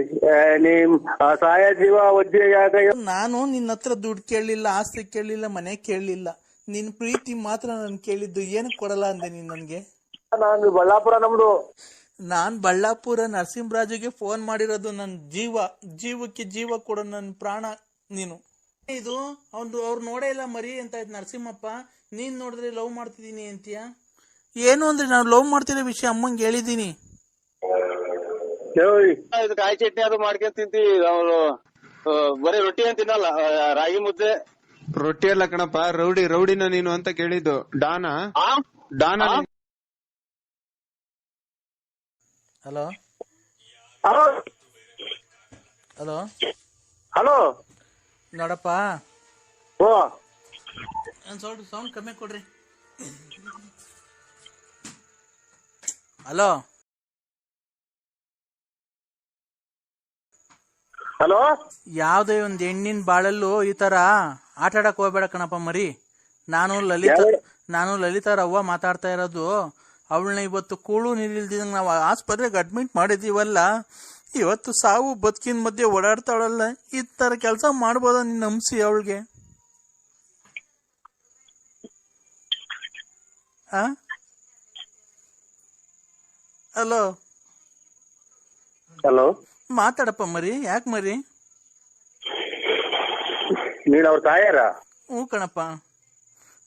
ನಿಮ್ ಸಹಾಯ ಜೀವ ಒಜ್ಜೆ ಯಾಕೆ ನಾನು ನಿನ್ನ ಹತ್ರ ದುಡ್ಡು ಕೇಳಲಿಲ್ಲ, ಆಸ್ತಿ ಕೇಳಲಿಲ್ಲ, ಮನೆ ಕೇಳಲಿಲ್ಲ. ನಿನ್ ಪ್ರೀತಿ ಮಾತ್ರ ನಾನು ಕೇಳಿದ್ದು. ಏನಕ್ಕೆ ಕೊಡಲ್ಲ ಅಂದೆ ನೀನ್ ನನ್ಗೆ? ನಾನು ಬಳ್ಳಾಪುರ ನಮ್ದು. ನಾನ್ ಬಳ್ಳಾಪುರ ನರಸಿಂಹರಾಜುಗೆ ಫೋನ್ ಮಾಡಿರೋದು. ನನ್ನ ಜೀವಕ್ಕೆ ಜೀವ ಕೊಡೋ ನನ್ನ ಪ್ರಾಣ ನೀನು. ಇದು ಅವ್ರು ನೋಡೇ ಇಲ್ಲ ಮರಿ ಅಂತ ಇದ್ ನರಸಿಂಹಪ್ಪ. ನೀನ್ ನೋಡಿದ್ರೆ ಲವ್ ಮಾಡ್ತಿದೀನಿ ಅಂತೀಯ. ಏನು ಅಂದ್ರೆ ನಾನು ಲವ್ ಮಾಡ್ತಿರೋ ವಿಷಯ ಅಮ್ಮಂಗೆ ಹೇಳಿದೀನಿ. ಕಾಯಿ ಚಟ್ನಿ ಅದು ಮಾಡ್ಕೊಂಡ್ ತಿಂತೀವಿ. ಅವ್ರು ಬರೀ ರೊಟ್ಟಿ ಏನ್ ತಿನ್ನಲ್ಲ, ರಾಗಿ ಮುದ್ದೆ. ರೊಟ್ಟಿ ಅಲ್ಲ ಕಣಪ್ಪ, ರೌಡಿನ ನೀನು ಅಂತ ಕೇಳಿದ್ದು. ಡಾನಾ. ಹಲೋ ಹಲೋ ಹಲೋ ಹಲೋ ನೋಡಪ್ಪ, ಓ ಸೌಂಡ್ ಕಮ್ಮಿ ಕೊಡ್ರಿ. Hello hello. ಯಾವ್ದೇ ಒಂದ್ ಹೆಣ್ಣಿನ ಬಾಳಲ್ಲೂ ಈ ತರ ಆಟ ಆಡಕ್ ಹೋಗ್ಬೇಡ ಕಣಪ್ಪ ಮರಿ. ನಾನು ಲಲಿತಾ ರವ್ವ ಮಾತಾಡ್ತಾ ಇರೋದು. ಅವಳನ್ನ ಇವತ್ತು ಕೂಳು ನೀರಿಲ್ದಿದಂಗ ನಾವು ಆಸ್ಪತ್ರೆಗೆ ಅಡ್ಮಿಟ್ ಮಾಡಿದೀವಲ್ಲ, ಇವತ್ತು ಸಾವು ಬದುಕಿನ ಮಧ್ಯೆ ಓಡಾಡ್ತಾಳಲ್ಲ. ಈ ತರ ಕೆಲಸ ಮಾಡ್ಬೋದ ನೀನ್ ನಂಬಿಸಿ ಅವಳಿಗೆ? ಹಲೋ ಹಲೋ ಮಾತಾಡಪ್ಪ ಮರಿ. ಯಾಕೆ ಮರಿ? ನೀನ್ ಅವ್ರ ತಾಯಾರ? ಹ್ಞೂ ಕಣಪ್ಪ.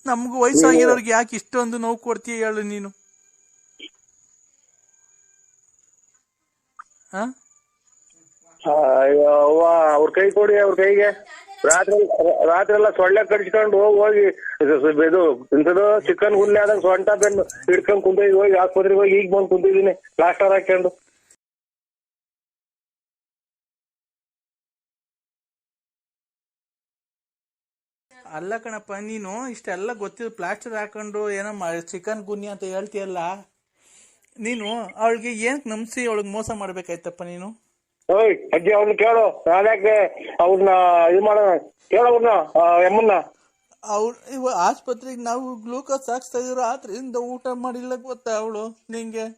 ನಮ್ಗೂ ವಯಸ್ಸಾಗಿರೋರ್ಗೆ ಯಾಕೆ ಇಷ್ಟೊಂದು ನೋವು ಕೊಡ್ತೀಯ ಹೇಳು ನೀನು? ಅವ್ರ ಕೈ ಕೊಡಿ, ಅವ್ರ ಕೈಗೆ. ರಾತ್ರಿ ಎಲ್ಲ ಸೊಳ್ಳೆ ಕಡಿಸ್ಕೊಂಡು ಹೋಗಿ ಇದು ಇಂಥದ್ದು ಚಿಕನ್ ಗುಲ್ಲೆ ಆದಾಗ ಸೊಂಟ ಬೆನ್ನು ಹಿಡ್ಕೊಂಡ್ ಕುಂತಿದ್ವಿ. ಹೋಗಿ ಆಸ್ಪತ್ರೆಗೆ ಹೋಗಿ ಈಗ ಬಂದು ಕುಂತಿದ್ದೀನಿ ಪ್ಲಾಸ್ಟರ್ ಹಾಕೊಂಡು. ಅಲ್ಲ ಕಣಪ್ಪ, ನೀನು ಇಷ್ಟೆಲ್ಲ ಗೊತ್ತಿದ್ದು ಪ್ಲಾಸ್ಟರ್ ಹಾಕೊಂಡು ಏನೋ ಚಿಕನ್ ಗುನ್ನಿ ಅಂತ ಹೇಳ್ತೀಯಲ್ಲ, ನೀನು ಅವಳಿಗೆ ಏನಕ್ಕೆ ನಂಬಿಸಿ ಅವಳಿಗೆ ಮೋಸ ಮಾಡ್ಬೇಕಾಯ್ತಪ್ಪ ನೀನು? ಓಯ್ ಅಜ್ಜಿ, ಅವ್ನ ಕೇಳು. ನಾನ್ಯಾಕೆ ಅವ್ರನ್ನ ಇದು ಮಾಡೋಣ? ಕೇಳೋವ್ರನ್ನ ಎಮ್ಮನ್ನ. ಇವ ಆಸ್ಪತ್ರೆಗೆ ನಾವು ಗ್ಲೂಕೋಸ್ ಹಾಕ್ಸ್ತಾ ಇದ್ರು, ರಾತ್ರಿಯಿಂದ ಊಟ ಮಾಡಿಲ್ಲ ಗೊತ್ತಾ ಅವಳು ನಿಂಗೆ?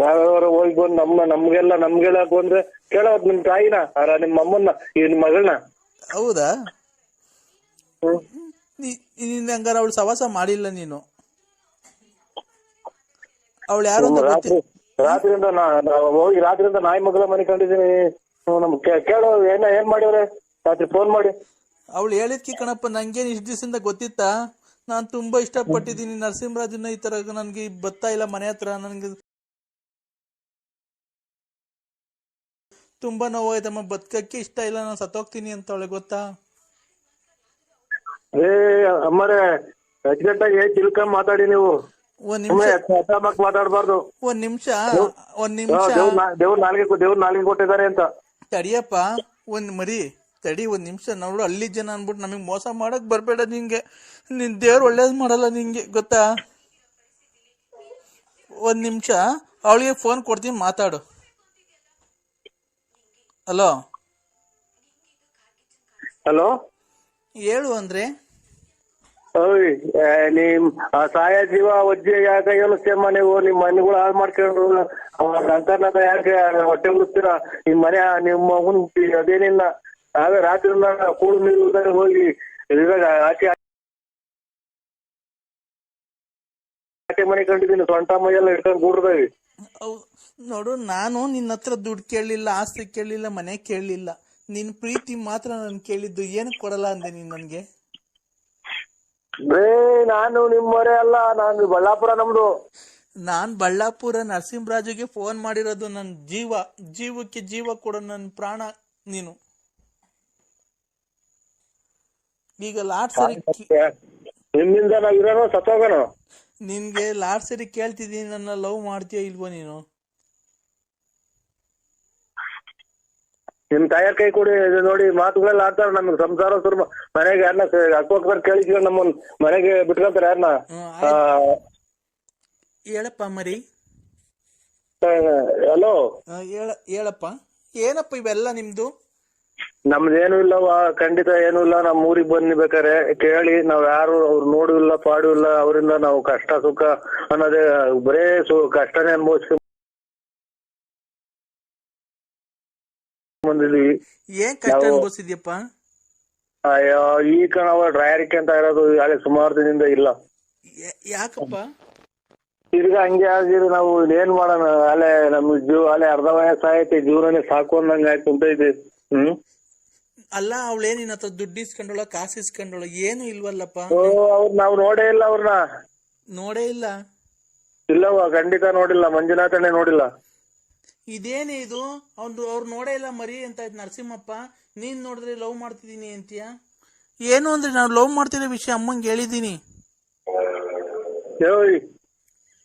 ಯಾವ್ಯಾವ ಹೋಗಿ ಬಂದು ನಮ್ಗೆಲ್ಲ ಬಂದ್ರೆ ಕೇಳೋದ್ ನಿಮ್ ತಾಯಿನ, ನಿಮ್ ಅಮ್ಮನ್ನ, ನಿಮ್ ಮಗಳನ್ನ. ಹೌದಾ? ನೀನ್ ಹಂಗಾರ ಅವಳು ಸವಾಸ ಮಾಡಿಲ್ಲ ನೀನು? ಅವಳು ಯಾರು ರಾತ್ರಿಯಿಂದ ಹೋಗಿ ರಾತ್ರಿಯಿಂದ ನಾಯಿ ಮಗಳ ಮನೆ ಕಂಡಿದ್ದೀನಿ. ನಮ್ ಕೇಳೋ ಏನ್ ಮಾಡಿವ್ರೆ ರಾತ್ರಿ ಫೋನ್ ಮಾಡಿ? ಅವಳು ಹೇಳಿದ್ಕಿ ಕಣಪ್ಪ. ನಂಗೇನ್ ಇಷ್ಟ ದಿವಸದಿಂದ ಗೊತ್ತಿತ್ತಾ? ನಾನ್ ತುಂಬಾ ಇಷ್ಟಪಟ್ಟಿದ್ದೀನಿ ನರಸಿಂಹರಾಜನ್ನ. ಈ ತರ ನನ್ಗೆ ಬರ್ತಾ ಇಲ್ಲ ಮನೆ ಹತ್ರ, ನನ್ಗೆ ತುಂಬಾ ನೋವಾಯ್ತಮ್ಮ, ಬದುಕಕ್ಕೆ ಇಷ್ಟ ಇಲ್ಲ, ನಾನು ಸತ್ತೋಗ್ತೀನಿ ಅಂತ ಅವಳಿಗೆ ಗೊತ್ತಾ? ಅಮ್ಮರೇ ಅಚ್ಚುಕಟ್ಟಾಗಿ ತಿಳ್ಕೊಂಡ್ ಮಾತಾಡಿ ನೀವು. ಒಂದ್ ನಿಮಿಷ ಮಾತಾಡ್ಬಾರ್ದು. ಒಂದ್ ನಿಮಿಷ ದೇವ್ರ ನಾಲ್ಗೆ ಕೊಟ್ಟಿದ್ದಾರೆ ಅಂತ ತಡಿಯಪ್ಪ. ತಡಿ ಒಂದ್ ನಿಮಿಷ. ನೋಡು, ಹಳ್ಳಿ ಜನ ಅನ್ಬಿಟ್ಟು ನಮಗ್ ಮೋಸ ಮಾಡಕ್ ಬರ್ಬೇಡ. ನಿನ್ ದೇವ್ರು ಒಳ್ಳೇದ್ ಮಾಡಲ್ಲ ನಿಂಗೆ, ಗೊತ್ತಾ? ಒಂದ್ ನಿಮಿಷ ಅವಳಿಗೆ ಫೋನ್ ಕೊಡ್ತೀನಿ, ಮಾತಾಡು. ಹಲೋ ಹಲೋ ಹೇಳು ಅಂದ್ರೆ. ಓಯ್ ನಿಮ್ ಸಹಾಯ ಜೀವ ಒಜ್ಜೆ ಯಾಕೆ ಹೇಳಿಸ್ತೇಮ್ಮ ನೀವು? ನಿಮ್ ಮನೆಗಳು ಹಾಳು ಮಾಡ್ಕೊಂಡು ಅಂಕರ್ನಾಥ ಯಾಕೆ ಹೊಟ್ಟೆ ಉಳಿಸ್ತೀರಾ? ನಿಮ್ ಮನೆ ನಿಮ್ಮ ಮಗನ್ ಅದೇನಿಲ್ಲ. ನಾವೇ ರಾತ್ರಿ ಕೂಡು ನೀರು ಹೋಗಿ ಆಚೆ ಮನೆ ಕಂಡಿದ್ದೀನಿ. ಸೊಂಟ ಮೈಯೆಲ್ಲ ಹಿಡ್ಕೊಂಡು ಕೂಡ್ರದಾಗಿ. ನೋಡು, ನಾನು ನಿನ್ನ ಹತ್ರ ದುಡ್ಡು ಕೇಳಲಿಲ್ಲ, ಆಸ್ತಿ ಕೇಳಲಿಲ್ಲ, ಮನೆ ಕೇಳಲಿಲ್ಲ. ನಿನ್ ಪ್ರೀತಿ ಮಾತ್ರ ನಾನು ಕೇಳಿದ್ದು. ಏನಕ್ಕೆ ಕೊಡಲ್ಲ ಅಂದೆ ನೀನ್ ನನ್ಗೆ? ನಾನು ನಿಮ್ಮವರೇ ಅಲ್ಲ, ನಾನು ಬಳ್ಳಾಪುರ ನಮ್ದು. ನಾನ್ ಬಳ್ಳಾಪುರ ನರಸಿಂಹರಾಜುಗೆ ಫೋನ್ ಮಾಡಿರೋದು. ನನ್ನ ಜೀವಕ್ಕೆ ಜೀವ ಕೊಡೋ ನನ್ನ ಪ್ರಾಣ ನೀನು. ಈಗ ಲಾಟ್ ಸರಿ ನಿಮ್ಮಿಂದ ನಾವಿರೋನು ಸತ್ತೋಗೋಣ. ನಿನ್ಗೆ ಲಾಟ್ ಸರಿ ಕೇಳ್ತಿದ್ದೀನಿ, ನನ್ನ ಲವ್ ಮಾಡ್ತೀಯ ಇಲ್ವೋ ನೀನು? ನಿಮ್ ತಾಯಾರ ಕೈ ಕೊಡಿ. ನೋಡಿ ಮಾತುಗಳೆಲ್ಲ ಆಡ್ತಾರ. ನಮ್ಗೆ ಸಂಸಾರ ಸುರ್ಮ ಮನೆಗೆ ಯಾರನ್ನ ಅಕ್ಕೋಸ್ಕರ ಕೇಳಿದ್ವಿ, ನಮ್ಮನ್ ಮನೆಗೆ ಬಿಟ್ಕೊಂತಾರೆ ಯಾರನ್ನ? ಹೇಳಪ್ಪ ಮರಿ. ಹಲೋ ಹೇಳಪ್ಪ. ಏನಪ್ಪ ಇವೆಲ್ಲ ನಿಮ್ದು? ನಮ್ದೇನು ಇಲ್ಲವ, ಖಂಡಿತ ಏನು ಇಲ್ಲ. ನಮ್ ಊರಿಗೆ ಬನ್ನಿ ಬೇಕಾರೆ ಕೇಳಿ. ನಾವ್ ಯಾರು ಅವ್ರು ನೋಡು ಇಲ್ಲ ಪಾಡು ಇಲ್ಲ. ಅವರಿಂದ ನಾವು ಕಷ್ಟ ಸುಖ ಅನ್ನೋದೇ ಬರೇ ಕಷ್ಟನೇ ಅನುಭವಿಸ್ತೀವಿ. ಬಂದಿದೀವಿ. ಏನ್ ಕಷ್ಟ ಅನ್ಭವಿಸಿದ್ಯಪ್ಪ? ಅಯ್ಯೋ ಈಗ ನಾವು ಡ್ರೈವರ್ಗೆ ಅಂತ ಇರೋದು ಅಲ್ಲಿ ಸುಮಾರು ದಿನದಿಂದ ಇಲ್ಲ. ಯಾಕಪ್ಪ? ತಿರ್ಗಾ ಹಂಗೆ ಆಗಿದ್ರೆ ನಾವು ಏನ್ ಮಾಡೋಣ? ಅಲ್ಲೇ ನಮ್ ಅಲ್ಲೇ ಅರ್ಧ ವಯಸ್ಸಾಯ್ತು, ಜೀವನನೇ ಸಾಕು ಅಂದಂಗ ಆಯ್ತು ಅಂತ ಇದೆ. ಅಲ್ಲ ಅವಳೇನ್ ನಿನ್ನ ಹತ್ರ ದುಡ್ಡು ಇಸ್ಕೊಂಡೋಳ, ಕಾಸು ಇಸ್ಕೊಂಡೋಳ? ಏನು ಇಲ್ವಲ್ಲಪ್ಪ. ಅವ್ರು ನಾವ್ ನೋಡೇ ಇಲ್ಲ, ಅವ್ರನ್ನ ನೋಡೇ ಇಲ್ಲ. ಇಲ್ಲವ, ಖಂಡಿತ ನೋಡಿಲ್ಲ. ಮಂಜುನಾಥನೇ ನೋಡಿಲ್ಲ. ಇದೇನೇ ಇದು? ಅವ್ರು ನೋಡೇ ಇಲ್ಲ ಮರಿ ಅಂತ ಆಯ್ತು ನರಸಿಂಹಪ್ಪ. ನೀನ್ ನೋಡಿದ್ರೆ ಲವ್ ಮಾಡ್ತಿದೀನಿ ಅಂತೀಯ? ಏನು ಅಂದ್ರೆ ನಾವು ಲವ್ ಮಾಡ್ತಿರೋ ವಿಷಯ ಅಮ್ಮಂಗೆ ಹೇಳಿದೀನಿ.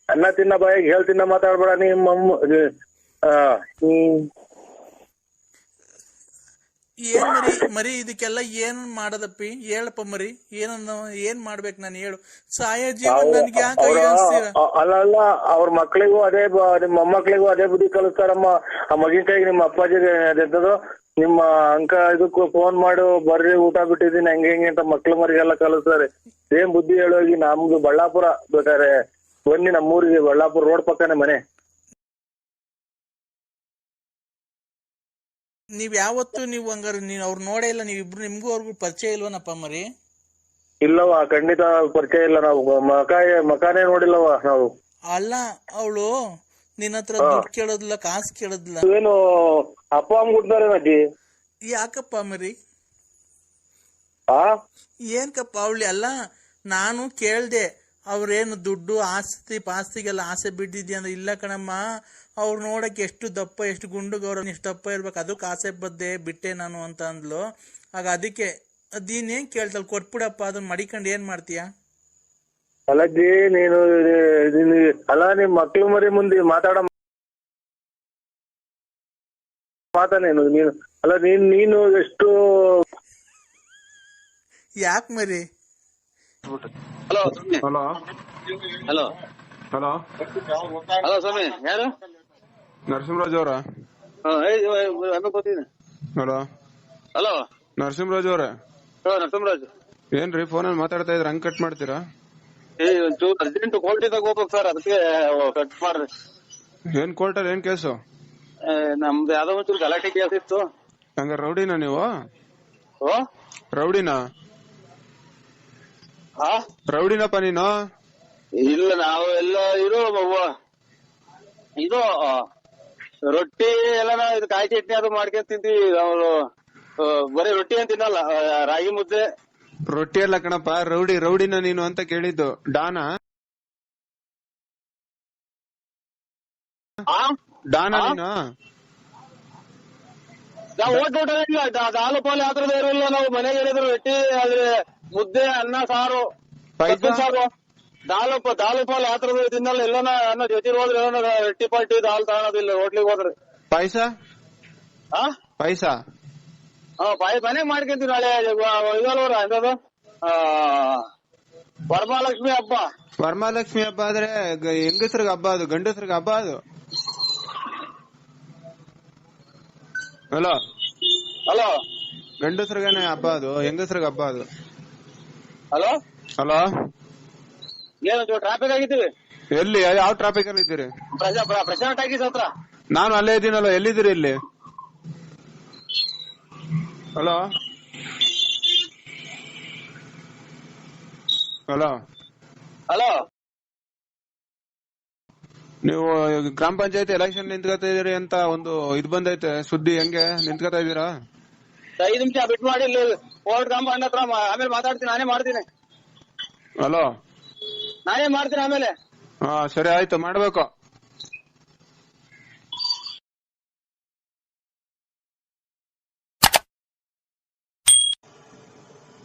ಅನ್ನ ತಿನ್ನ ಬಾಯಿಗೆ ಹೇಳ್ತಿನ್ನ ಮಾತಾಡ್ಬೇಡ ನಿಮ್ಮ ಏನ್ ಮರಿ ಇದಕ್ಕೆಲ್ಲ ಏನ್ ಮಾಡದಪ್ಪಿ? ಹೇಳಪ್ಪ ಮರಿ, ಏನ್ ಮಾಡ್ಬೇಕು ನಾನು? ಹೇಳು. ಸಾಯ ಜೀವನ ನನ್ಗೆ ಯಾಕೆ ಅನ್ಸ್ತೀರ? ಅಲ್ಲ ಅವ್ರ ಮಕ್ಳಿಗೂ ಅದೇ, ನಿಮ್ಮ ಮೊಮ್ಮಕ್ಳಿಗೂ ಅದೇ ಬುದ್ಧಿ ಕಲಿಸ್ತಾರಮ್ಮ. ಆ ಮಗಿನ ಕೈಗೆ ನಿಮ್ಮ ಅಪ್ಪಾಜಿಗೆ ಅದೆಂತದು ನಿಮ್ಮ ಅಂಕ ಇದಕ್ಕೂ ಫೋನ್ ಮಾಡು, ಬರ್ರಿ ಊಟ ಬಿಟ್ಟಿದೀನಿ ಹಂಗೆ ಹಿಂಗೆ ಅಂತ ಮಕ್ಳು ಮರಿಗೆಲ್ಲ ಕಲಿಸ್ತಾರೆ. ಏನ್ ಬುದ್ಧಿ ಹೇಳೋಗಿ. ನಮ್ದು ಬಳ್ಳಾಪುರ, ಬೇಕಾದ್ರೆ ಬನ್ನಿ ನಮ್ಮೂರಿಗೆ, ಬಳ್ಳಾಪುರ ರೋಡ್ ಪಕ್ಕನೆ ಮನೆ. ನೀವ್ ಯಾವತ್ತು ನೀವು ಹಂಗಾರೆ ಅವ್ರು ನೋಡೇ ಇಲ್ಲ? ನೀವಿಬ್ರು ನಿಮ್ಗೂ ಅವ್ರಿಗೂ ಪರಿಚಯ ಇಲ್ವನಪ್ಪ ಮರಿ? ಇಲ್ಲವ, ಖಂಡಿತ ಪರಿಚಯ ಇಲ್ಲ. ನಾವು ಮಕಾನೇ ನೋಡಿಲ್ಲವ ನಾವು. ಅಲ್ಲ ಅವಳು ನಿನ್ನ ಹತ್ರ ದುಡ್ಡು ಕೇಳೋದಿಲ್ಲ, ಕಾಸು ಕೇಳೋದಿಲ್ಲ. ಏನು ಅಪ್ಪ ಅಮ್ಮ ಕೊಡ್ತಾರೆ ಅಜ್ಜಿ? ಯಾಕಪ್ಪ ಮರಿ? ಏನ್ಕಪ್ಪ ಅವಳಿ? ಅಲ್ಲ ನಾನು ಕೇಳ್ದೆ, ಅವ್ರೇನು ದುಡ್ಡು ಪಾಸ್ತಿಗೆಲ್ಲ ಆಸೆ ಬಿದ್ದಿದ್ಯಾ ಅಂದ್ರೆ ಇಲ್ಲ ಕಣಮ್ಮ, ಅವ್ರು ನೋಡಕ್ಕೆ ಎಷ್ಟು ದಪ್ಪ, ಎಷ್ಟು ಗುಂಡುಗೌರ, ಎಷ್ಟು ದಪ್ಪ ಇರ್ಬೇಕು, ಅದಕ್ಕೆ ಆಸೆ ಬದ್ದೆ ಬಿಟ್ಟೆ ನಾನು ಅಂತ ಅಂದ್ಲು. ಆಗ ಅದಕ್ಕೆ ಅದೇನೇನ್ ಕೇಳ್ತಲ್, ಕೊಟ್ಬಿಡಪ್ಪ, ಅದನ್ನ ಮಡಿಕೊಂಡು ಏನ್ ಮಾಡ್ತೀಯ? ಅಲ್ಲಜ್ಜಿ ನೀನು ಅಲ್ಲ ನಿಮ್ ಮಕ್ಳು ಮರಿ ಮುಂದೆ ಮಾತಾನೇನು ನೀನು? ಅಲ್ಲ ನೀನು ಎಷ್ಟು ಯಾಕೆ ಮರಿ? Hello hello hello hello hello ಸ್ವಾಮಿ, ಯಾರು? ನರಸಿಂಹರಾಜ್ ಅವರ? ಹಲೋ ಹಲೋ ನರಸಿಂಹರಾಜ್ ಅವ್ರ? ನರಸಿಂಹರಾಜ್. ಏನ್ರಿ ಫೋನಲ್ಲಿ ಮಾತಾಡ್ತಾ ಇದ್ರ, ಹಂಗ್ ಕಟ್ ಮಾಡ್ತೀರಾ? ಒಂಚೂರು ಅರ್ಜೆಂಟ್ ಕೋರ್ಟಿದಾಗ ಹೋಗ್ಬೇಕು ಸರ್, ಅದಕ್ಕೆ ಕಟ್ ಮಾಡ್ರಿ. ಏನ್ ಕೋರ್ಟಲ್ಲಿ ಏನ್ ಕೇಸು? ನಮ್ದು ಯಾವ್ದೋ ಒಂಚೂರು ಗಲಾಟೆ ಕೇಸ್ ಇತ್ತು. ಹಂಗ ರೌಡಿನಾ ನೀವು? ಓ ರೌಡಿನಾ? ರೌಡಿನಪ್ಪ ನೀನು? ಇಲ್ಲ, ನಾವು ಎಲ್ಲ ಇದು ರೊಟ್ಟಿ ಎಲ್ಲ ಇದು ಕಾಯಿ ಚಟ್ನಿ ಅದು ಮಾಡ್ಕೊಂಡ್ ತಿಂತೀವಿ. ನಾವು ಬರೀ ರೊಟ್ಟಿ ಅಂತ ತಿನ್ನಲ್ಲ, ರಾಗಿ ಮುದ್ದೆ. ರೊಟ್ಟಿ ಎಲ್ಲ ಕಣಪ್ಪ, ರೌಡಿನ ನೀನು ಅಂತ ಕೇಳಿದ್ದು. ಡಾನಾ ನೀನು? ನಾವು ಓಟ್ ಇಲ್ಲ, ದಾಲು ಪಾಲು ಯಾತ್ರದ ಇರಲ್ಲ. ನಾವು ಮನೆಗೆ ಹೇಳಿದ್ರು ರೊಟ್ಟಿ, ಆದ್ರೆ ಮುದ್ದೆ, ಅನ್ನ, ಸಾರು, ಸಾರು. ದಾಲು ಪಾಲು ಯಾತ್ರದ ತಿನ್ನಲ್ಲ. ಎಲ್ಲನ ಅನ್ನ ಜೊತೆ ಹೋದ್ರೆ ರೊಟ್ಟಿ ಪಾಲ್ಟಿ ದಾಲ್ ತಗೊಳೋದಿಲ್ಲ ಹೋಟ್ಲಿಗೆ ಹೋದ್ರೆ. ಪಾಯ್ಸ ಮನೆಗೆ ಮಾಡ್ಕೊಂತೀವಿ. ನಾಳೆ ಇದಲ್ವರ ಎಂತದು ವರಮಹಾಲಕ್ಷ್ಮಿ ಹಬ್ಬ. ವರಮಹಾಲಕ್ಷ್ಮಿ ಹಬ್ಬ ಆದ್ರೆ ಹೆಂಗಸ್ರಿಗೆ ಹಬ್ಬ, ಅದು ಗಂಡಸ್ರಿಗೆ ಹಬ್ಬ ಅದು. ಹಲೋ ಹಲೋ ಗಂಡಸ್ರಿಗೇನೆ ಹಬ್ಬ ಅದು, ಹೆಂಗಸ್ರಿಗೆ ಹಬ್ಬ ಅದು. ಹಲೋ ಹಲೋ ಏನು ಟ್ರಾಫಿಕ್ ಆಗಿದ್ದೀವಿ? ಎಲ್ಲಿ, ಯಾವ ಟ್ರಾಫಿಕ್ ಅಲ್ಲಿ ಇದ್ದೀರಿ? ಪ್ರಶಾಂತ್ ಟಾಕೀಸ್ ಹತ್ರ. ನಾನು ಅಲ್ಲೇ ಇದ್ದೀನಲ್ಲ, ಎಲ್ಲಿದ್ದೀರಿ ಇಲ್ಲಿ? ಹಲೋ ಹಲೋ ಹಲೋ ನೀವು ಗ್ರಾಮ ಪಂಚಾಯತಿ ಎಲೆಕ್ಷನ್ ನಿಂತ್ಕೋತಾ ಇದೀರಿ ಅಂತ ಒಂದು ಇದು ಬಂದೈತೆ ಸುದ್ದಿ, ಹೆಂಗೆ ನಿಂತ್ಕೋತಾ ಇದೀರಾ? 5 ನಿಮಿಷ ಬಿಟ್ ಮಾಡಿ ಕೋರ್ಟ್ ಗ್ರಾಮ ಅಣ್ಣ ಹತ್ರ ಆಮೇಲೆ ಮಾತಾಡ್ತೀನಿ. ನಾನೇ ಮಾಡ್ತೀನಿ. ಹಲೋ ನಾನೇ ಮಾಡ್ತೀನಿ ಆಮೇಲೆ. ಹಾ ಸರಿ ಆಯ್ತು, ಮಾಡ್ಬೇಕು.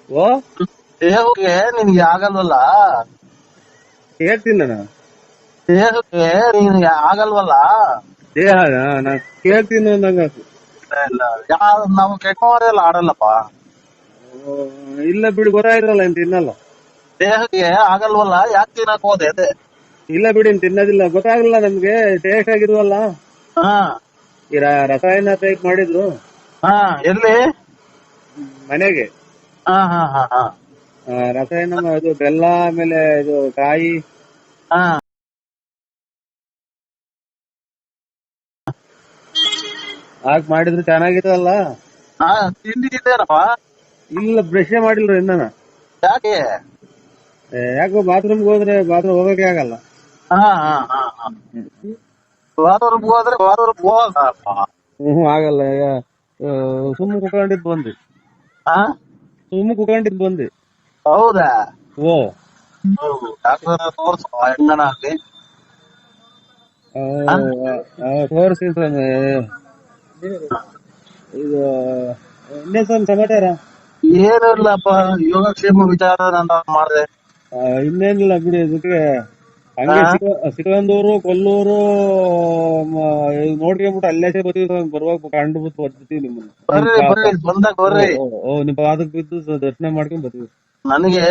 ಓ ದೇಹಕ್ಕೆ ನಿನ್ಗೆ ಆಗಲ್ವಲ್ಲ? ಹೇಳ್ತೀನಿ ನಾನು. ದೇಹಕ್ಕೆ ನಿನ್ಗೆ ಆಗಲ್ವಲ್ಲ? ದೇಹ ನಾ ಕೇಳ್ತೀನಿ ಅಂದಂಗ. ನಾವು ಕೆಟ್ಟವರೆಲ್ಲ ಆಡಲ್ಲಪ್ಪ. ಇಲ್ಲ ಬಿಡಿ, ಗೊತ್ತಾಯ್ತಲ್ಲ ಇನ್ ತಿನ್ನಲ್ಲ. ದೇಹಕ್ಕೆ ಆಗಲ್ವಲ್ಲ, ಯಾಕೆ ತಿನ್ನಕ್ ಹೋದೆ? ಇಲ್ಲ ಬಿಡಿ, ತಿನ್ನೋದಿಲ್ಲ. ಗೊತ್ತಾಗಲ್ಲ ನಮ್ಗೆ, ಟೇಸ್ಟ್ ಆಗಿದ್ವಲ್ಲ. ಈ ರಸಾಯನ ಟೈಪ್ ಮಾಡಿದ್ರು. ಎಲ್ಲಿ? ಮನೆಗೆ. ರಸಾಯನ ಇದು ಬೆಲ್ಲ, ಆಮೇಲೆ ಇದು ಕಾಯಿ. ಹಾಕ್ ಮಾಡಿದ್ರೆ ಚೆನ್ನಾಗಿತ್ತಲ್ಲ. ಹಾ ತಿಂಡಿ ತಿಂದೇನಪ್ಪ? ಇಲ್ಲ ಬ್ರಷ್ ಮಾಡಿಲ್ರಿ ಇನ್ನ. ಯಾಕೆ? ಯಾಕೋ ಬಾತ್ರೂಮ್ಗೆ ಹೋದ್ರೆ ಬಾತ್ರೂಮ್ ಹೋಗಕ್ಕೆ ಆಗಲ್ಲ. ಹಾ ಹಾ ಹಾ ಹಾ ಬಾತ್ರೂಮ್ ಹೋದ್ರೆ ಬಾತ್ರೂಮ್ ಹೋಗಲ್ಲಪ್ಪ. ಆಗಲ್ಲ. ಸುಮ್ಮ ಕುತ್ಕೊಂಡಿದ್ ಬಂದ್ವಿ. ಹಾ ಸುಮ್ಮ ಕುತ್ಕೊಂಡಿದ್ ಬಂದ್ವಿ. ಹೌದಾ? ಓ ಡಾಕ್ಟರ್ ತೋರ್ಸು ಹೆಂಗನ ಆಗ್ಲಿ. ತೋರಿಸಿ. ಇದು ಇನ್ನೇನ್ ಸ್ವಾಮಿ ಸಮಾಚಾರ? ಏನು ಇಲ್ಲಪ್ಪ, ಯೋಗಕ್ಷೇಮ ವಿಚಾರ ನಾನು ಮಾಡಿದೆ. ಇನ್ನೇನಿಲ್ಲ ಬಿಡಿ. ಅದಕ್ಕೆ ಹಂಗೆ ಸಿಕಂದೂರು ಕೊಲ್ಲೂರು ನೋಡ್ಕೊಂಡ್ಬಿಟ್ಟು ಅಲ್ಲೇ ಬರ್ತೀವಿ. ಬರುವಾಗ ಕಂಡು ಬಿಟ್ಟು ಬರ್ತೀವಿ ನಿಮ್ಮನ್ನ. ಬರ್ರಿ ಬಂದಾಗ ಬರ್ರಿ. ನಿಮ್ ಪಾದಕ್ ಬಿದ್ದು ದರ್ಶನ ಮಾಡ್ಕೊಂಡ್ ಬರ್ತೀವಿ. ನನಗೆ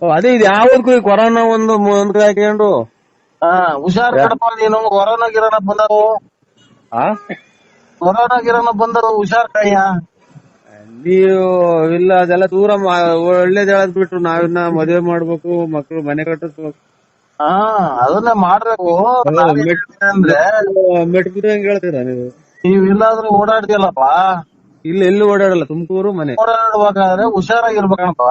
ಅದೇ ಇದು ಯಾವ್ದಕ್ಕೂ ಕೊರೋನಾ ಒಂದು ಹಾಕೊಂಡು ಹುಷಾರ್ ಕಡಪ ನೀನು. ಕೊರೋನಾ ಗಿರೋನ ಬಂದವು, ಕೊರೋನಾ ಗಿರೋನ ಬಂದರು, ಹುಷಾರ್ ಕಯ್ಯ. ನೀವು ಇಲ್ಲ ಅದೆಲ್ಲ ದೂರ ಒಳ್ಳೇದ್ ಹೇಳದ್ ಬಿಟ್ರು ನಾವಿನ್ನ ಮದ್ವೆ ಮಾಡ್ಬೇಕು, ಮಕ್ಳು ಮನೆ ಕಟ್ಟಿಸ್ಬೇಕು. ಅದನ್ನೇ ಮಾಡ್ಬೇಕು. ಅಂದ್ರೆ ಮೆಟ್ಬಿದಂಗ್ ಹೇಳ್ತೀರಾ ನೀವು? ನೀವ್ ಇಲ್ಲಾದ್ರೂ ಓಡಾಡ್ತಿಯಲ್ಲಪ್ಪ. ಇಲ್ಲ ಎಲ್ಲೂ ಓಡಾಡಲ್ಲ, ತುಮಕೂರು ಮನೆ. ಓಡಾಡ್ಬೇಕಾದ್ರೆ ಹುಷಾರಾಗಿರ್ಬೇಕಣಪ್ಪ.